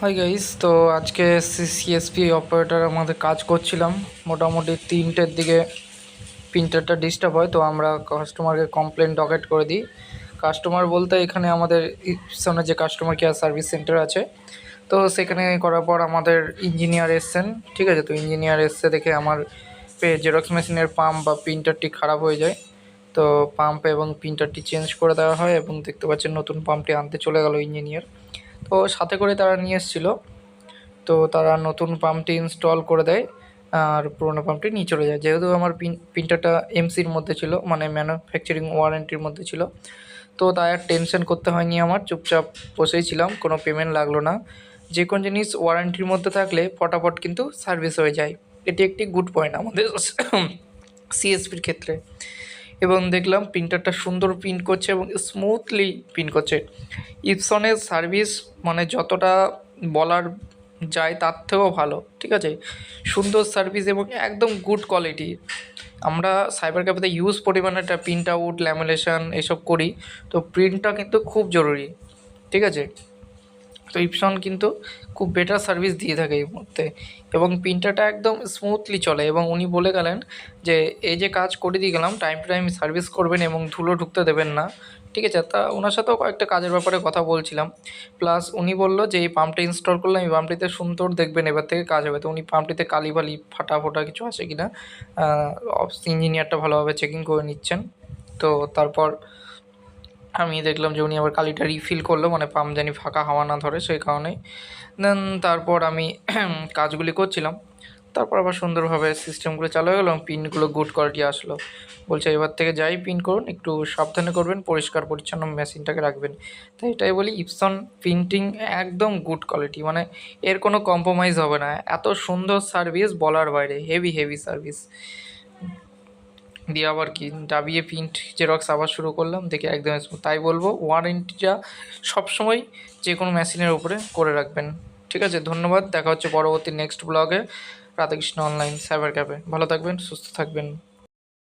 Hi guys, তো আজকে CSP operator আমাদের কাজ করছিলাম। মোটামুটি 3টের দিকে প্রিন্টারটা ডিস্টার্ব হয়, তো আমরা কাস্টমারকে কমপ্লেন ডকেট করে দিই। কাস্টমার বলতে এখানে আমাদের ইপসনের যে কাস্টমার কেয়ার সার্ভিস সেন্টার আছে, তো সেখানে করার পর আমাদের ইঞ্জিনিয়ার এসছেন। ঠিক আছে, তো ইঞ্জিনিয়ার এসছে দেখে আমার জেরক্স মেশিনের পাম্প বা প্রিন্টারটি খারাপ হয়ে যায়। তো পাম্প এবং প্রিন্টারটি চেঞ্জ করে দেওয়া হয় এবং দেখতে পাচ্ছেন নতুন পাম্পটি আনতে চলে গেল ইঞ্জিনিয়ার। তো সাথে করে তারা নিয়ে এসেছিলো, তো তারা নতুন পাম্পটি ইনস্টল করে দেয় আর পুরোনো পাম্পটি নিয়ে চলে যায়। যেহেতু আমার প্রিন্টারটা এমসির মধ্যে ছিল, মানে ম্যানুফ্যাকচারিং ওয়ারেন্টির মধ্যে ছিল, তো তাই আর টেনশন করতে হয়নি। আমার চুপচাপ বসেই ছিলাম, কোনো পেমেন্ট লাগলো না। যে কোনো জিনিস ওয়ারেন্টির মধ্যে থাকলে ফটাফট কিন্তু সার্ভিস হয়ে যায়। এটি একটি গুড পয়েন্ট আমাদের সিএসপির ক্ষেত্রে। এবং দেখলাম প্রিন্টারটা সুন্দর প্রিন্ট করছে এবং স্মুথলি প্রিন্ট করছে। ইপসনের সার্ভিস মানে যতটা বলার যায় তার থেকেও ভালো। ঠিক আছে, সুন্দর সার্ভিস এবং একদম গুড কোয়ালিটি। আমরা সাইবার ক্যাফেতে ইউজ পরিমাণে একটা প্রিন্ট আউট ল্যামিনেশন এসব করি, তো প্রিন্টটা কিন্তু খুব জরুরি। ঠিক আছে, তো ইপসন কিন্তু খুব বেটার সার্ভিস দিয়ে থাকে এই মুহূর্তে, এবং প্রিন্টারটা একদম স্মুথলি চলে। এবং উনি বলে গেলেন যে এই যে কাজ করে দিয়ে গেলাম, টাইম টু টাইম সার্ভিস করবেন এবং ধুলো ঢুকতে দেবেন না। ঠিক আছে, তা ওনার সাথেও কয়েকটা কাজের ব্যাপারে কথা বলছিলাম। প্লাস উনি বললো যে এই পাম্পটা ইনস্টল করলাম, এই পাম্পটিতে সুন্দর দেখবেন এবার থেকে কাজ হবে। তো উনি পাম্পটিতে কালি বালি ফাটা ফোটা কিছু আছে কি না ইঞ্জিনিয়ারটা ভালোভাবে চেকিং করে নিচ্ছেন। তো তারপর আমি দেখলাম যে উনি আবার কালিটা রিফিল করলো, মানে পাম্প জানি ফাঁকা হাওয়া না ধরে সেই কারণেই। দেন তারপর আমি কাজগুলি করছিলাম। তারপর আবার সুন্দরভাবে সিস্টেমগুলো চালু হয়ে গেলো এবং পিনগুলো গুড কোয়ালিটি আসলো। বলছে এবার থেকে যাই পিন করুন, একটু সাবধানে করবেন, পরিষ্কার পরিচ্ছন্ন মেশিনটাকে রাখবেন। তাই এটাই বলি, ইপসন প্রিন্টিং একদম গুড কোয়ালিটি, মানে এর কোনো কম্প্রোমাইজ হবে না। এত সুন্দর সার্ভিস বলার বাইরে, হেভি হেভি সার্ভিস। দিয়ে আবার কি দাবিয়ে প্রিন্ট জেরক্স আবার শুরু করলাম, দেখে একদম স্মুথ। তাই বলবো ওয়ারেন্টিটা সবসময় যে কোনো মেশিনের উপরে করে রাখবেন। ঠিক আছে, ধন্যবাদ। দেখা হচ্ছে পরবর্তী নেক্সট ব্লগে রাধাকৃষ্ণ অনলাইন সাইবার ক্যাফে। ভালো থাকবেন, সুস্থ থাকবেন।